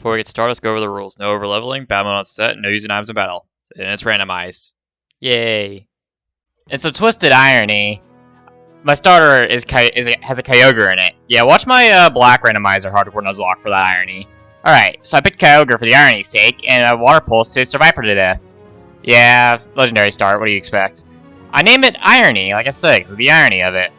Before we get started, let's go over the rules. No overleveling, battle on set, no using items in battle. And it's randomized. Yay. And some twisted irony. My starter has a Kyogre in it. Yeah, watch my black randomizer hardcore Nuzlocke for that irony. Alright, so I picked Kyogre for the irony's sake, and a Water Pulse to survive her to death. Yeah, legendary start, what do you expect? I name it Irony, like I said, because of the irony of it.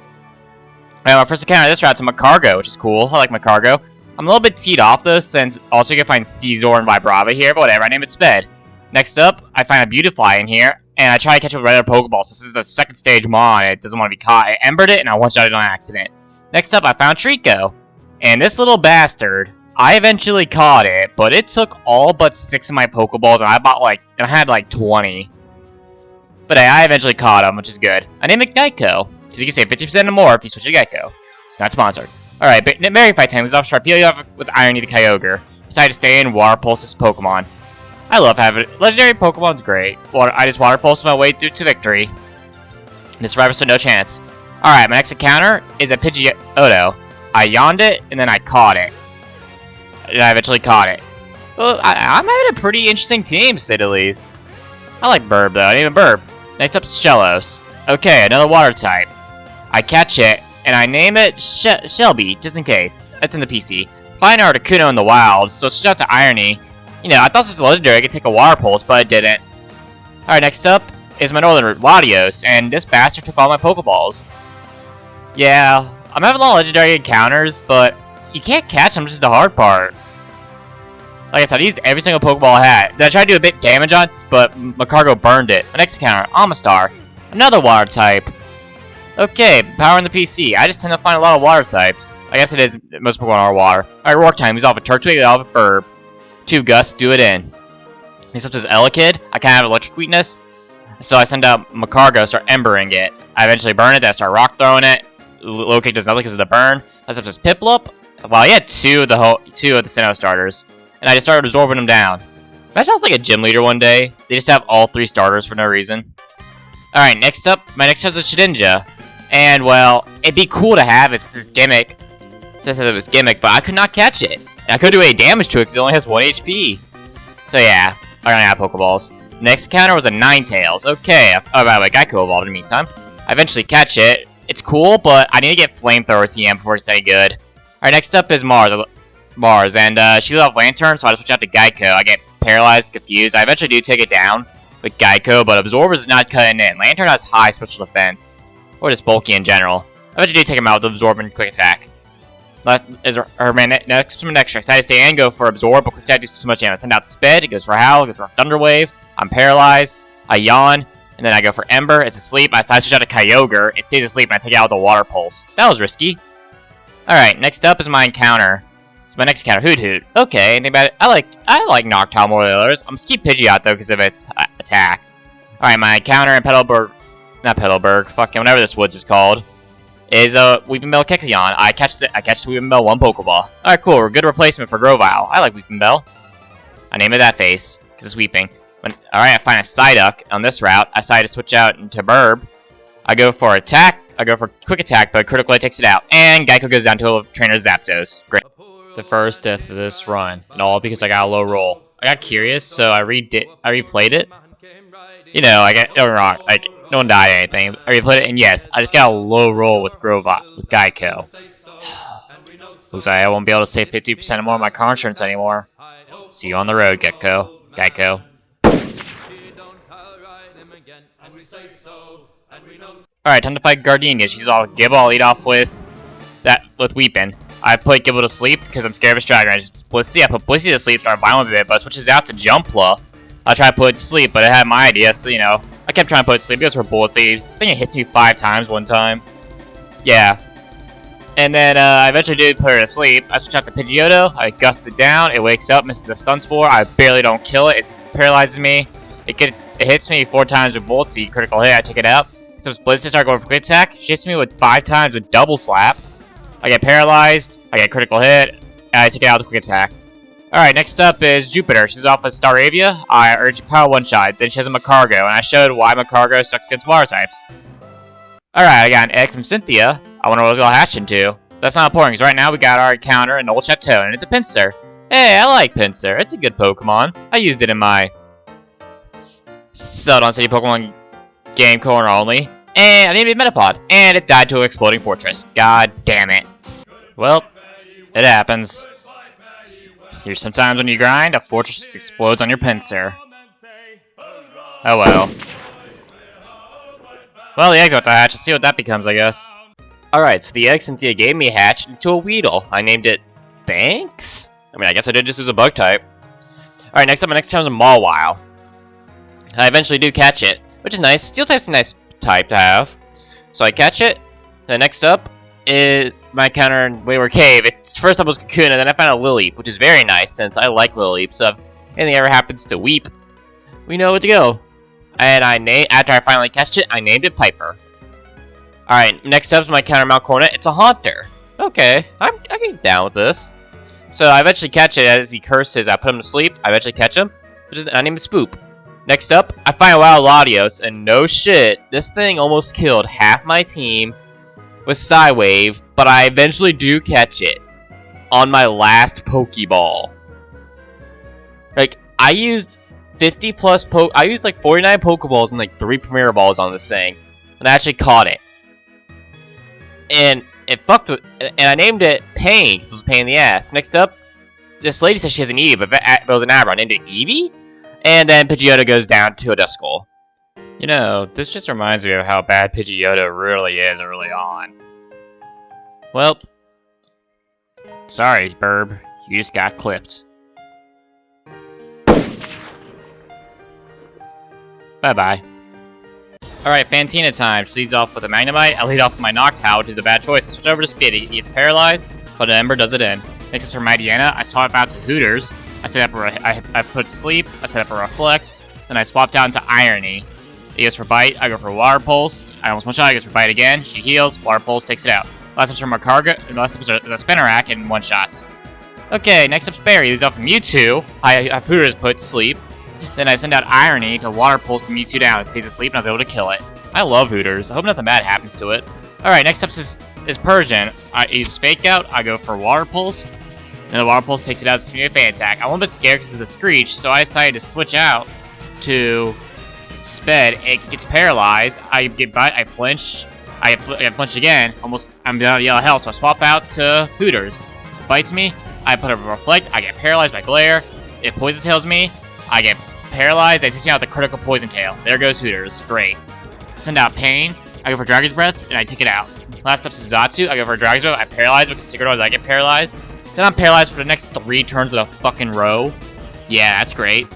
My first encounter this route's a Macargo, which is cool. I like Macargo. I'm a little bit teed off though, since also you can find Caesar and Vibrava here, but whatever, I name it Sped. Next up, I find a Beautifly in here, and I try to catch it with regular Pokeballs. This is the second stage Mon, it doesn't want to be caught. I embered it, and I one-shot it on accident. Next up, I found Trico. And this little bastard, I eventually caught it, but it took all but 6 of my Pokeballs, and I had like 20. But I eventually caught him, which is good. I named it Geico, because you can save 50% or more if you switch to Geico. Not sponsored. Alright, but Mary Fight time was off sharp. Peel off with Irony the Kyogre. Decided to stay in Water Pulse's Pokemon. I love having it. Legendary Pokemon's great. I just Water Pulse my way through to victory. The survivor stood no chance. Alright, my next encounter is a Pidgeotto. I yawned it, and then I caught it. And I eventually caught it. Well, I'm having a pretty interesting team, to say the least. I like Burb, though. I didn't even Burb. Next up is Shellos. Okay, another water type. I catch it, and I name it Shelby, just in case. That's in the PC. Find Articuno in the wild, so switch out to Irony. You know, I thought this was legendary, I could take a Water Pulse, but I didn't. Alright, next up is my northern route, Latios, and this bastard took all my Pokeballs. Yeah, I'm having a lot of legendary encounters, but you can't catch them, which is the hard part. Like I said, I used every single Pokeball I had. Then I tried to do a bit damage on, but Macargo burned it. My next encounter, Amistar. Another water type. Okay, power in the PC. I just tend to find a lot of water types. I guess it is, most Pokemon are water. Alright, Rock time. He's off a Turtwig, he's off a Burb. 2 Gust, do it in. Next up is Elekid. I kind of have electric weakness, so I send out Macargo, start embering it. I eventually burn it, then I start rock throwing it. Low kick does nothing because of the burn. Next up is Piplup. Well, he had 2 of the Sinnoh starters, and I just started absorbing them down. Imagine I was like a gym leader one day. They just have all 3 starters for no reason. Alright, next up, my next is a Shedinja. And, well, it'd be cool to have it since it's gimmick. Since it was gimmick, but I could not catch it. And I couldn't do any damage to it because it only has 1 HP. So yeah, I don't have Pokeballs. Next encounter was a Ninetales. Okay, oh, by the way, Geico evolved in the meantime. I eventually catch it. It's cool, but I need to get Flamethrower TM before it's any good. Alright, next up is Mars, and she's off Lantern, so I just switch out to Geico. I get paralyzed, confused. I eventually do take it down with Geico, but Absorber is not cutting in. Lantern has high special defense, or just bulky in general. I eventually do take him out with Absorb and Quick Attack. Last is next extra. I stay and go for Absorb, but Quick Attack does too much damage. I send out Sped, it goes for Howl, it goes for Thunder Wave. I'm paralyzed. I yawn, and then I go for Ember. It's asleep. I switch out to Kyogre. It stays asleep, and I take it out with a Water Pulse. That was risky. Alright, next up is my encounter. It's my next encounter, Hoot. Okay, anything about it? I like Noctowl more than others. I'm just keep Pidgeot though because of its attack. Alright, my encounter in fucking whatever this woods is called, is Weepinbell Kecleon. I catch the Weepinbell 1 Pokeball. Alright, cool. We're a good replacement for Grovyle. I like Weepinbell. I name it that face because it's weeping. Alright, I find a Psyduck on this route. I decide to switch out into Burb. I go for attack. I go for Quick Attack, but critically takes it out. And Geico goes down to a Trainer Zapdos. Great. The first death of this run, and all because I got a low roll. I got curious, so I replayed it. You know, don't get me wrong, like, no one died or anything. I replayed it, and yes, I just got a low roll with Geico. Looks like I won't be able to save 50% or more of my car insurance anymore. See you on the road, Geico. Alright, time to fight Gardenia. She's all Gibble. I'll lead off with Weepin. I put Gibble to sleep because I'm scared of his Dragon. I just Blissey. I put Blissey to sleep, start violent with it, but it switches out to Jumpluff. I try to put it to sleep, but it had my idea, so you know, I kept trying to put it to sleep. It goes for Bullet Seed. I think it hits me 5 times one time. Yeah. And then I eventually do put her to sleep. I switch out to Pidgeotto. I gust it down. It wakes up, misses a Stun Spore. I barely don't kill it. It paralyzes me. It hits me 4 times with Bullet Seed. Critical hit. I take it out. So Blissey start going for Quick Attack. She hits me with 5 times with Double Slap. I get paralyzed. I get critical hit. And I take it out with Quick Attack. Alright, next up is Jupiter. She's off with Staravia. I urge Power One-Shot. Then she has a Macargo, and I showed why Macargo sucks against water types. Alright, I got an egg from Cynthia. I wonder what it's gonna hatch into. That's not important, because right now we got our encounter in Old Chateau, and it's a Pinsir. Hey, I like Pinsir. It's a good Pokemon. I used it in my Celadon City Pokemon game corner only. And I named it Metapod. And it died to an exploding fortress. God damn it. Well, it happens. Here's sometimes when you grind, a fortress just explodes on your Pinsir. Oh well. Well, the egg's about to hatch. Let's see what that becomes, I guess. Alright, so the egg Cynthia gave me hatched into a Weedle. I named it Thanks? I mean, I guess I did just use a bug type. Alright, next up, my next town is a Mawile. I eventually do catch it, which is nice. Steel type's a nice type to have. So I catch it. The next up is my encounter in Wayward Cave. Its first up was Cocoon, and then I found a Lilleep, which is very nice since I like Lilleep. So if anything ever happens to Weep, we know where to go. And after I finally catched it, I named it Piper. Alright, next up is my encounter Malcornet. It's a Haunter. Okay, I can get down with this. So I eventually catch it as he curses. I put him to sleep. I eventually catch him. I name it Spoop. Next up, I find a Wild Latios, and no shit, this thing almost killed half my team with Psywave, but I eventually do catch it on my last Pokeball. Like, I used 50 plus I used like 49 Pokeballs and like 3 Premier Balls on this thing, and I actually caught it. And it fucked with, and I named it Pain, because it was a pain in the ass. Next up, this lady says she has an Eevee, but it was an Abra. I named it Eevee? And then Pidgeotto goes down to a Duskull. You know, this just reminds me of how bad Pidgeotto really is early on. Well, sorry, Burb. You just got clipped. Bye-bye. Alright, Fantina time. She leads off with a Magnemite. I lead off with my Noctowl, which is a bad choice. I switch over to Speed. He gets paralyzed, but an Ember does it in. Next up for Mightyena, I swap out to Hooters. I set up I put Sleep. I set up a Reflect. Then I swapped out into Irony. He goes for Bite. I go for Water Pulse. I almost one shot. He goes for Bite again. She heals. Water Pulse takes it out. Last up's from Macarga. Last up's a Spinarak and one shots. Okay, next up's Barry. Leads off from Mewtwo. I have Hooters put Sleep. Then I send out Irony to Water Pulse the Mewtwo down. It stays asleep and I was able to kill it. I love Hooters. I hope nothing bad happens to it. Alright, next up is Persian. I use Fake Out. I go for Water Pulse. And the Water Pulse takes it out as a Fan Attack. I'm a little bit scared because of the Screech, so I decided to switch out to Sped. It gets paralyzed. I get bite. I flinch. I flinch again. Almost, I'm out of yellow health, so I swap out to Hooters. Bites me. I put a Reflect. I get paralyzed by Glare. It Poison Tails me. I get paralyzed. It takes me out the critical Poison Tail. There goes Hooters. Great. Send out Pain. I go for Dragon's Breath, and I take it out. Last up is Zatsu. I go for Dragon's Breath. I paralyze because Secret Doors I get paralyzed. Then I'm paralyzed for the next 3 turns in a fucking row. Yeah, that's great.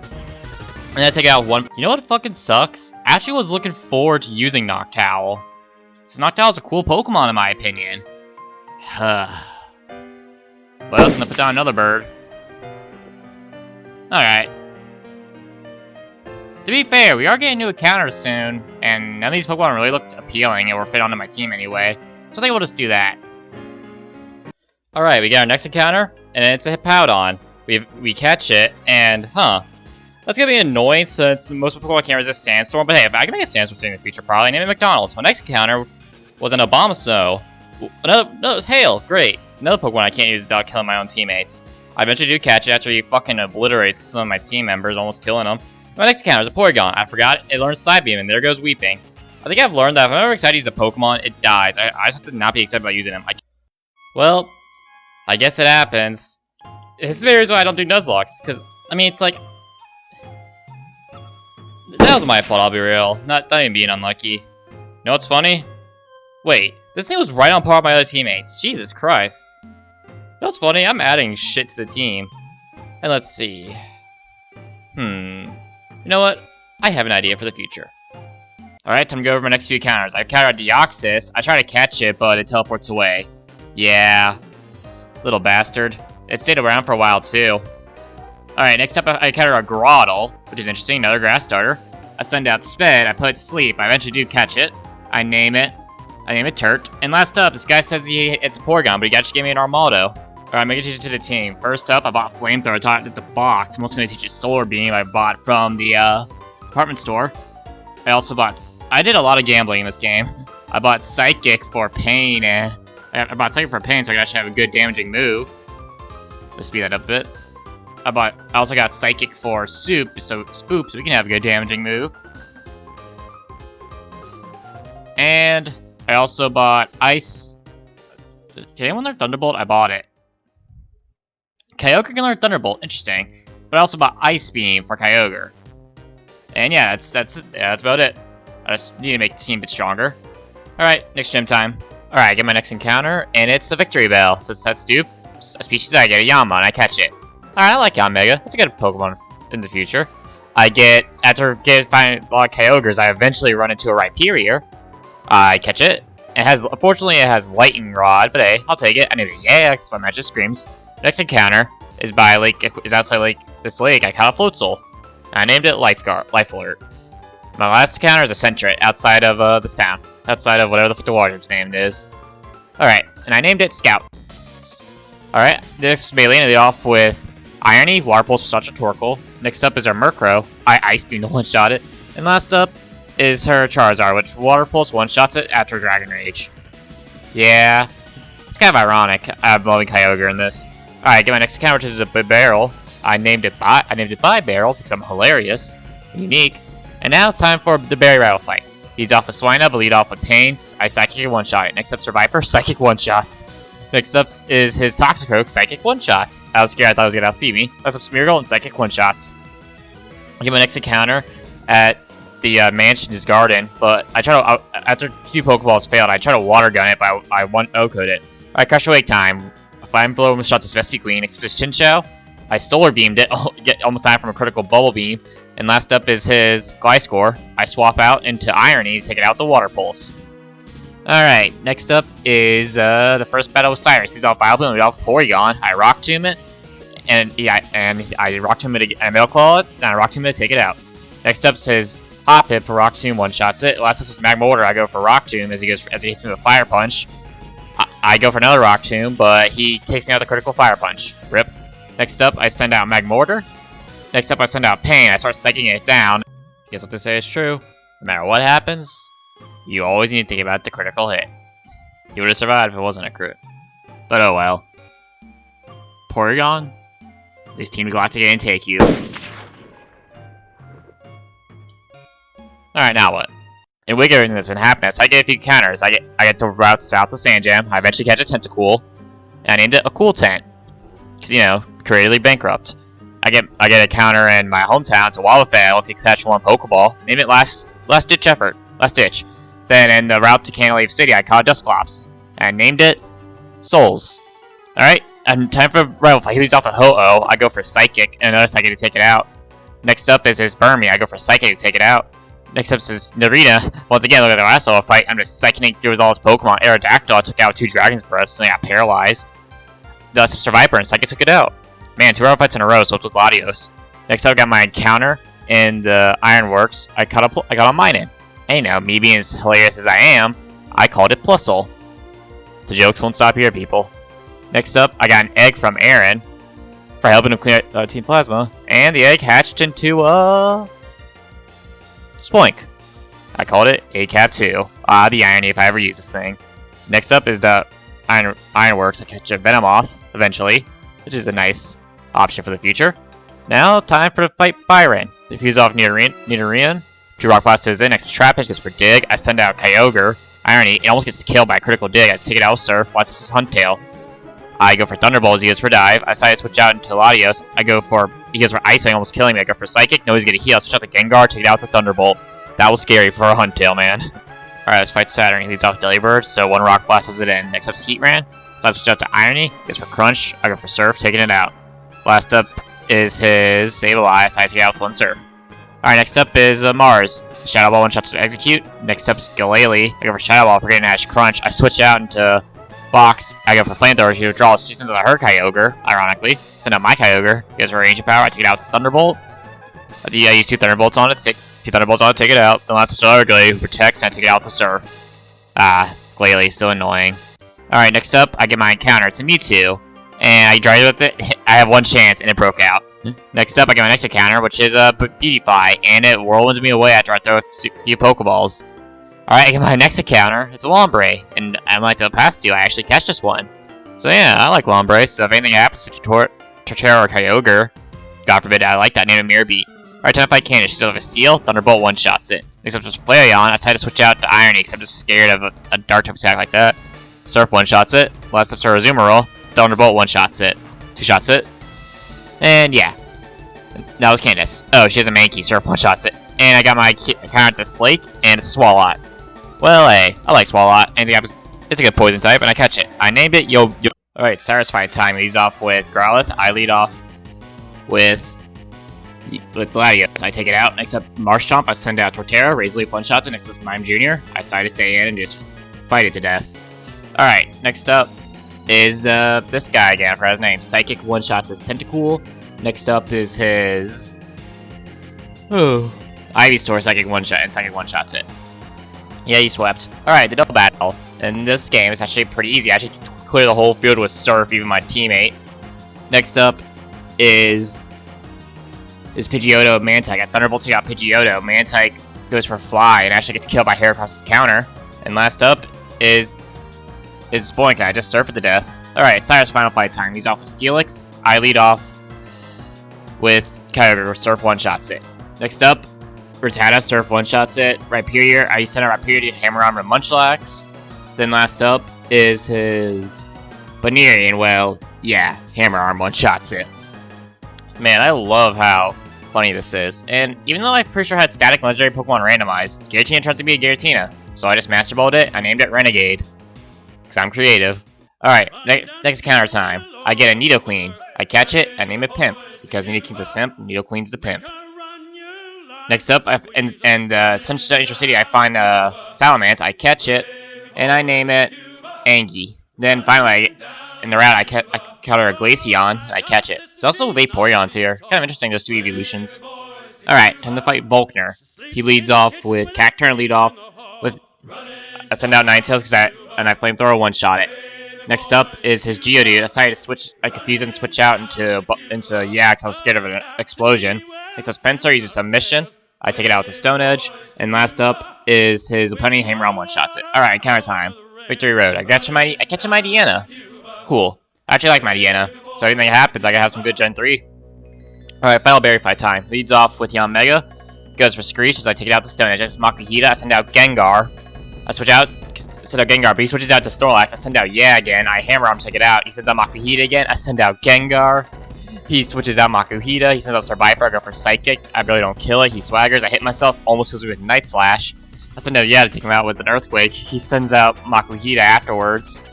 And I take out one. You know what fucking sucks? I actually was looking forward to using Noctowl. This Noctowl's a cool Pokemon in my opinion. Well, I'm gonna put down another bird. Alright. To be fair, we are getting new encounters soon, and none of these Pokemon really looked appealing and were fit onto my team anyway. So I think we'll just do that. Alright, we got our next encounter, and it's a Hippowdon. We catch it, and, that's gonna be annoying since most Pokemon can't resist Sandstorm, but hey, if I can make a Sandstorm in the future, probably name it McDonald's. My next encounter was an Abomasnow. No, it was Hail, great. Another Pokemon I can't use without killing my own teammates. I eventually do catch it after he fucking obliterates some of my team members, almost killing them. My next encounter is a Porygon. I forgot it learns Psybeam, and there goes Weeping. I think I've learned that if I'm ever excited to use a Pokemon, it dies. I just have to not be excited about using him. Well, I guess it happens. This is the reason why I don't do Nuzlocke, because, I mean, it's like... That was my fault, I'll be real. Not even being unlucky. You know what's funny? Wait, this thing was right on par with my other teammates. Jesus Christ. You know what's funny? I'm adding shit to the team. And let's see. You know what? I have an idea for the future. Alright, time to go over my next few encounters. I encountered Deoxys. I try to catch it, but it teleports away. Yeah. Little bastard. It stayed around for a while, too. Alright, next up I encounter a Groddle, which is interesting, another grass starter. I send out Sped, I put it to sleep. I eventually do catch it. I name it Turt. And last up, this guy says it's a Porygon, but he actually gave me an Armaldo. Alright, I'm gonna teach it to the team. First up, I bought Flamethrower, taught it at the box. I'm also gonna teach it Solar Beam I bought from the department store. I did a lot of gambling in this game. I bought Psychic for Pain, and I bought Psychic for Pain so I could actually have a good damaging move. Let's speed that up a bit. I also got Psychic for Spoop, so we can have a good damaging move. And I also bought Ice. Did anyone learn Thunderbolt? I bought it. Kyogre can learn Thunderbolt, interesting. But I also bought Ice Beam for Kyogre. And yeah, that's about it. I just need to make the team a bit stronger. Alright, next gym time. Alright, I get my next encounter, and it's a Victory Bell. So it's that Stoop. A species I get a Yanma, and I catch it. Alright, I like Yanmega. It's a good Pokemon in the future. After finding a lot of Kyogres, I eventually run into a Rhyperior. I catch it. Unfortunately, it has Lightning Rod, but hey, I'll take it. I need it. Yeah, that's fun. Magic Screams. Next encounter is outside this lake. I caught a Floatzel. I named it Life Alert. My last encounter is a Sentret outside of this town. Outside of whatever the water's name is. Alright, and I named it Scout. Alright, this melee ended off with Irony, Water Pulse for such a Torkoal. Next up is our Murkrow. I Ice Beam to one-shot it. And last up is her Charizard, which Water Pulse one-shots it after Dragon Rage. Yeah, it's kind of ironic. I'm loving Kyogre in this. Alright, get my next encounter, which is a Barrel. I named it By Barrel because I'm hilarious and unique. And now it's time for the Berry Rattle fight. Leads off with Swinub, lead off with Pain. I Psychic one-shot it. Next up's Survivor, Psychic one-shots. Next up is his Toxicroak, Psychic one-shots. I was scared, I thought he was gonna outspeed me. Next up Smeargle and Psychic one-shots. I get my next encounter at the Mansion's Garden, but after a few Pokeballs failed, I tried to Water Gun it, but I one-O-code it. Alright, Crush Awake time. Fine Blow almost shot this Vespi Queen. Next up is Chinchou. I Solar Beamed it, almost died from a critical Bubble Beam. And last up is his Gliscor. I swap out into Irony to take it out the Water Pulse. Alright, next up is the first battle with Cyrus. He's off Vileplume, lead off Porygon. I Rock Tomb it, and I Rock Tomb it again, I Mail Claw it, and I Rock Tomb it to take it out. Next up is his Hoppip for Rock Tomb, one-shots it. Last up is Magma Order. I go for Rock Tomb as he hits me with a Fire Punch. I go for another Rock Tomb, but he takes me out with a critical Fire Punch. Rip. Next up, I send out Magma Order. Next up, I send out Pain. I start psyching it down. Guess what they say is true. No matter what happens, you always need to think about the critical hit. You would have survived if it wasn't a crit. But oh well. Porygon, at least Team Galactic didn't take you. Alright, now what? In Wig everything that's been happening, so I get a few counters. I get to route south to Sandjam. I eventually catch a Tentacool. And I named it a Cool Tent. Because, you know, creatively bankrupt. I get a counter in my hometown to Wildfire. I can catch one Pokeball. Name it last ditch effort. Last ditch. Then in the route to Cantilever City, I caught Dusclops. And named it Souls. Alright, and time for Rival Fight. He leads off a Ho-Oh. I go for Psychic, and another Psychic to take it out. Next up is his Burmy. I go for Psychic to take it out. Next up is his Narita. Once again, look at the last little fight. I'm just psyching through all his Pokemon. Aerodactyl took out 2 Dragon's Breaths, and I got paralyzed. The last up's Viper, and Psychic took it out. Man, 2 Rival Fights in a row, so it's with Latios. Next up, I got my encounter in the Ironworks. I got a Minun. And you know, me being as hilarious as I am, I called it Plusle. The jokes won't stop here, people. Next up, I got an egg from Aaron for helping him clean out Team Plasma. And the egg hatched into, Spoink. I called it ACAP 2. The irony if I ever use this thing. Next up is the Ironworks. I catch a Venomoth, eventually, which is a nice option for the future. Now, time for the fight Byron. If he's off Nidorino, 2 Rock Blast to his in. Next Trapinch goes for Dig. I send out Kyogre. Irony, it almost gets killed by a critical Dig. I take it out with Surf. Last up is Huntail. I go for Thunderbolt, he goes for Dive. I decide to switch out into Latios. He goes for Ice Wing, almost killing me. I go for Psychic, no, he's gonna heal. I switch out the Gengar, take it out with the Thunderbolt. That was scary for a Huntail, man. Alright, let's fight Saturn. He leads off Delibird, so 1 Rock Blast does it in. Next up is Heatran. So I switch out to Irony, he goes for Crunch. I go for Surf, taking it out. Last up is his Sableye, so I take it out with 1 Surf. Alright, next up is Mars. Shadow Ball 1-shot to execute. Next up is Galele. I go for Shadow Ball for getting Ash Crunch. I switch out into Box. I go for Flamethrower to draw Seasons on her Kyogre, ironically. Send out my Kyogre. He goes for Ancient Power. I take it out with Thunderbolt. I use 2 Thunderbolts on it. Take it out. Then last up is Galele who protects, and I take it out with the Surf. Galele, so annoying. Alright, next up, I get my encounter. It's a Mewtwo. And I tried with it. I have 1 chance, and it broke out. Next up, I get my next encounter, which is Beautify, and it whirlwinds me away after I throw a few Pokeballs. Alright, I get my next encounter. It's a Lombre, and unlike the past 2, I actually catch this one. So yeah, I like Lombre, so if anything happens to Torterra or Kyogre, God forbid, I like that name of Mirror Beat. Alright, time to fight Candace. She's out of a Seal, Thunderbolt one-shots it. Except just Flareon, I decided to switch out to Irony because I'm just scared of a dark type attack like that. Surf one-shots it. Last up to Azumarill, Thunderbolt one-shots it. Two-shots it. And yeah. That was Candace. Oh, she has a Mankey, Surf one-shots it. And I got my counter at the Slake, and it's a Swalot. Well, hey, I like Swalot. It's a good poison type, and I catch it. I named it Yo. Alright, Cyrus fight time. Leads off with Growlithe. I lead off with Latios. I take it out. Next up, Marshtomp. I send out Torterra. Raise Leaf one-shots it. Next up, Mime Jr. I decide to stay in and just fight it to death. Alright, next up is this guy again. I forgot his name. Psychic one-shots his Tentacool. Next up is his... Ivysaur. Psychic one-shot, and Psychic one-shots it. Yeah, he swept. Alright, the double battle. In this game, it's actually pretty easy. I actually clear the whole field with Surf, even my teammate. Next up is Pidgeotto Mantike. At Thunderbolt, take out Pidgeotto. Mantike goes for Fly and actually gets killed by Heracross's counter. And last up is Spoink. I just surf it to death. Alright, Cyrus final fight time. He's off with Steelix. I lead off with Kyogre. Surf one-shots it. Next up, Rattata. Surf one-shots it. Rhyperior. I send out Rhyperior to Hammer Arm and Munchlax. Then last up is his Banerian. Well, yeah, Hammer Arm one-shots it. Man, I love how funny this is. And even though I'm pretty sure I had static legendary Pokemon randomized, Giratina turned to be a Giratina. So I just Master Balled it. I named it Renegade. Because I'm creative. Alright, next counter time. I get a Nidoqueen. I catch it. I name it Pimp. Because Nidoqueen's a simp, Nidoqueen's the pimp. Next up, Sunshine City, I find Salamence. I catch it. And I name it Angie. Then finally, in the route, I counter a Glaceon, and I catch it. There's also Vaporeon's here. Kind of interesting, those two evolutions. Alright, time to fight Volkner. He leads off with Cacturne, lead off with... I send out Ninetales, because I Flamethrower one-shot it. Next up is his Geodude. I decided to switch, I confuse it and switch out into yeah, because I was scared of an explosion. Next up, Spencer uses Submission. I take it out with the Stone Edge. And last up is his Pony Hammer one-shots it. Alright, counter time. Victory Road. I catch a Mightyena. Cool. I actually like Mightyena. So anything happens, I gotta have some good Gen 3. Alright, final berry fight time. Leads off with Yanmega. Goes for Screech as I take it out to Stone Edge. I just Makuhita. I send out Gengar. I switch out. Send out Gengar, but he switches out to Snorlax. I send out Yeah again. I Hammer Arm, take it out. He sends out Makuhita again. I send out Gengar. He switches out Makuhita. He sends out Survivor. I go for Psychic. I really don't kill it. He swaggers. I hit myself. Almost kills me with Night Slash. I send out Yeah to take him out with an Earthquake. He sends out Makuhita afterwards.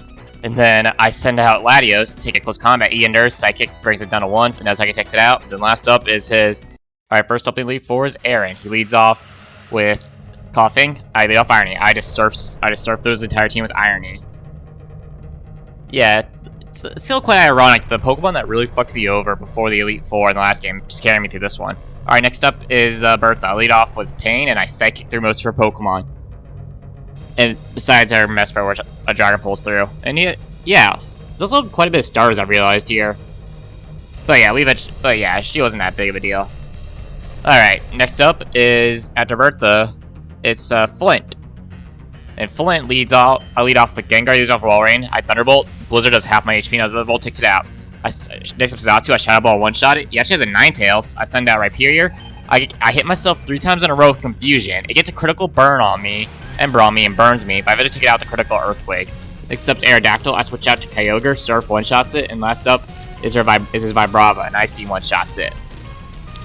And then I send out Latios to take a close combat. He endures. Psychic brings it down to 1. And now Psychic takes it out. Then last up is his... Alright, first up in Elite 4 is Aaron. He leads off with Coughing. I lead off Irony. I just surf through his entire team with Irony. Yeah, it's still quite ironic. The Pokemon that really fucked me over before the Elite 4 in the last game just carried me through this one. Alright, next up is Bertha. I lead off with Pain, and I Psychic through most of her Pokemon. And besides her Mesprit, which a Dragon pulls through. And yeah, there's also quite a bit of stars I've realized here. But yeah, she wasn't that big of a deal. Alright, next up is, after Bertha, it's Flint. And Flint leads off, I lead off with Gengar, leads off Walrein. I Thunderbolt, Blizzard does half my HP, now Thunderbolt takes it out. Next up Zatu, I Shadow Ball one-shot it. He actually has a Ninetales. I send out Rhyperior. I hit myself 3 times in a row with Confusion. It gets a critical burn on me, and burns me, but I eventually take it out the critical Earthquake. Next up Aerodactyl, I switch out to Kyogre, Surf one-shots it, and last up is his Vibrava, and Ice Beam one-shots it.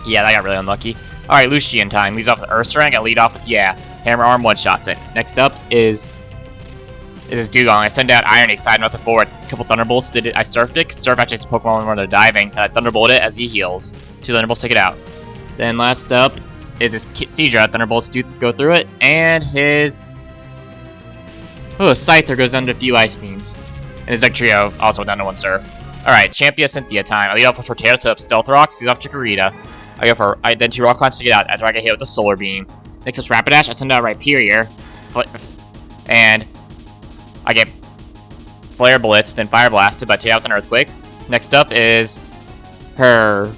Yeah, that got really unlucky. Alright, Lucian time. Leads off with Ursaring, I lead off with Yeah. Hammer Arm one-shots it. Next up is his Dugong. I send out Irony, side note the forward. A couple Thunderbolts did it. I surfed it, because Surf actually hits Pokemon when they're diving, and I Thunderbolt it as he heals. 2 Thunderbolts take it out. Then last up is his Seadra. Thunderbolts do go through it, and his Scyther goes down to a few Ice Beams. And his Dugtrio also down to 1 Surf. Alright, Champia Cynthia time. I lead off with Torterra, set up Stealth Rocks, he's off Chikorita. I then 2 Rock Climbs to get out after I get hit with a Solar Beam. Next up Rapidash, I send out Rhyperior. And I get Flare Blitz, then Fire Blasted, but I take out with an Earthquake. Next up is her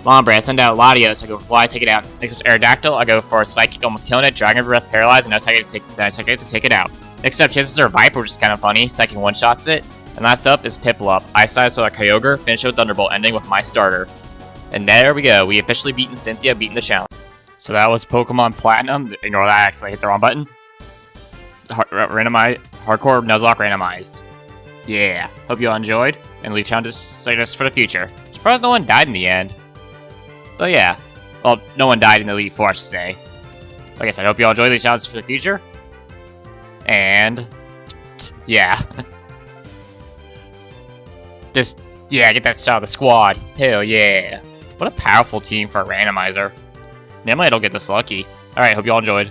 Lombre. I send out Latios, I go for Fly, take it out. Next up is Aerodactyl, I go for Psychic, almost killing it. Dragon Breath, Paralyze, and now I Psychic to take it out. Next up, she has her Viper, which is kind of funny. Psychic one-shots it. And last up is Piplup. I side with a Kyogre, finish it with Thunderbolt, ending with my starter. And there we go. We officially beaten Cynthia, beaten the challenge. So that was Pokemon Platinum. Ignore that, I actually hit the wrong button. Hardcore Nuzlocke randomized. Yeah. Hope you all enjoyed, and leave challenges suggestions for the future. Surprised no one died in the end. But yeah. Well, no one died in the Elite Four, I should say. Like I said, I hope you all enjoy these challenges for the future. And yeah. Just, yeah, get that style of the squad. Hell yeah. What a powerful team for a randomizer. Normally I don't get this lucky. Alright, hope you all enjoyed.